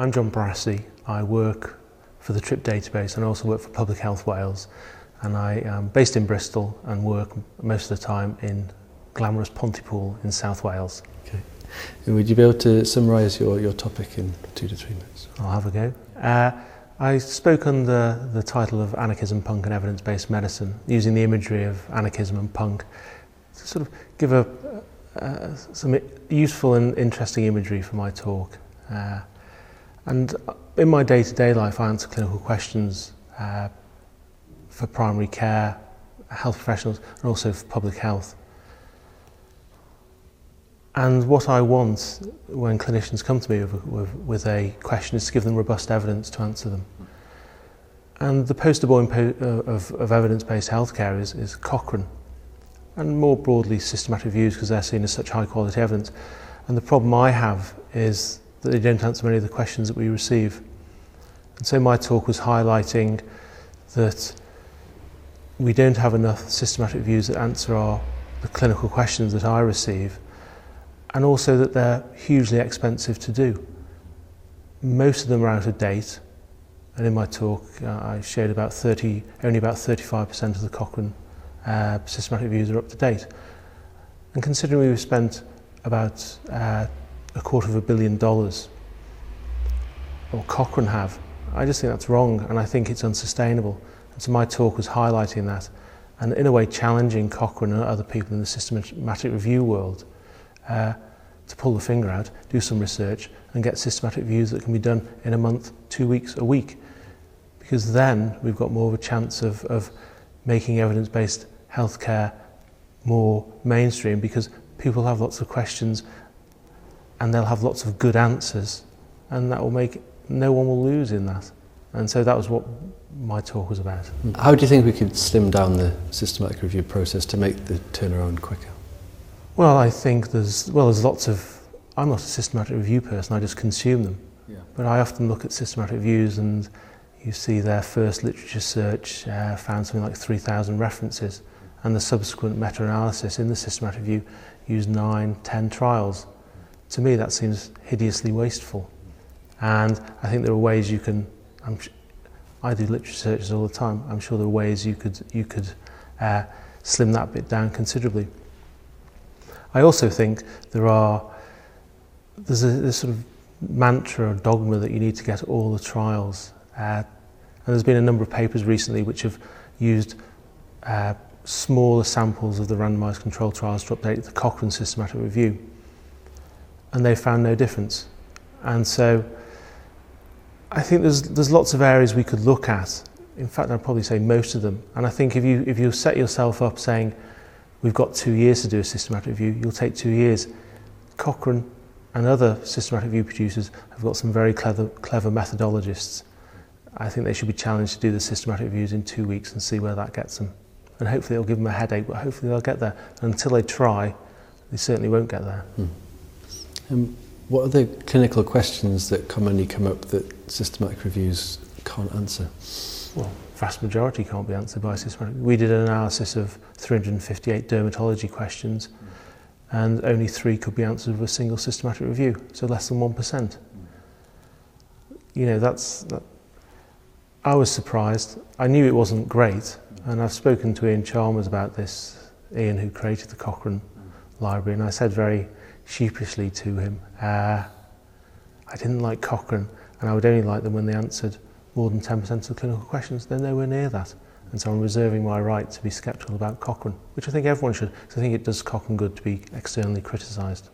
I'm Jon Brassey. I work for the TRIP database and I also work for Public Health Wales, and I am based in Bristol and work most of the time in glamorous Pontypool in South Wales. Okay. And would you be able to summarise your topic in 2 to 3 minutes? I'll have a go. I spoke under the title of Anarchism, Punk and Evidence-Based Medicine, using the imagery of anarchism and punk to sort of give some useful and interesting imagery for my talk. And in my day-to-day life, I answer clinical questions for primary care, health professionals, and also for public health. And what I want when clinicians come to me with a question is to give them robust evidence to answer them. And the poster boy of evidence-based healthcare is Cochrane, and more broadly systematic reviews, because they're seen as such high-quality evidence. And the problem I have is that they don't answer many of the questions that we receive. And so my talk was highlighting that we don't have enough systematic reviews that answer the clinical questions that I receive, and also that they're hugely expensive to do. Most of them are out of date, and in my talk I showed only about 35% of the Cochrane systematic reviews are up to date. And considering we've spent about $250 million, or Cochrane have, I just think that's wrong, and I think it's unsustainable. And so my talk was highlighting that, and in a way challenging Cochrane and other people in the systematic review world to pull the finger out, do some research, and get systematic reviews that can be done in a month, 2 weeks, a week. Because then we've got more of a chance of making evidence-based healthcare more mainstream, because people have lots of questions and they'll have lots of good answers, and that will make no one will lose in that. And so that was what my talk was about. How do you think we could slim down the systematic review process to make the turnaround quicker? Well, I think there's lots of... I'm not a systematic review person, I just consume them. Yeah. But I often look at systematic reviews and you see their first literature search found something like 3,000 references, and the subsequent meta-analysis in the systematic review used 9, 10 trials. To me, that seems hideously wasteful. And I think there are ways you can... I do literature searches all the time. I'm sure there are ways you could slim that bit down considerably. I also think there's a sort of mantra or dogma that you need to get all the trials. And there's been a number of papers recently which have used smaller samples of the randomised controlled trials to update the Cochrane systematic review. And they found no difference. And so I think there's lots of areas we could look at. In fact, I'd probably say most of them. And I think if you set yourself up saying, we've got 2 years to do a systematic review, you'll take 2 years. Cochrane and other systematic review producers have got some very clever methodologists. I think they should be challenged to do the systematic reviews in 2 weeks and see where that gets them. And hopefully it'll give them a headache, but hopefully they'll get there. And until they try, they certainly won't get there. What are the clinical questions that commonly come up that systematic reviews can't answer? Well, vast majority can't be answered by systematic. We did an analysis of 358 dermatology questions, and only 3 could be answered with a single systematic review, so less than 1%. You know, I was surprised. I knew it wasn't great, and I've spoken to Ian Chalmers about this, Ian who created the Cochrane library, and I said very sheepishly to him, I didn't like Cochrane, and I would only like them when they answered more than 10% of the clinical questions. They're nowhere near that. And so I'm reserving my right to be sceptical about Cochrane, which I think everyone should, because I think it does Cochrane good to be externally criticised.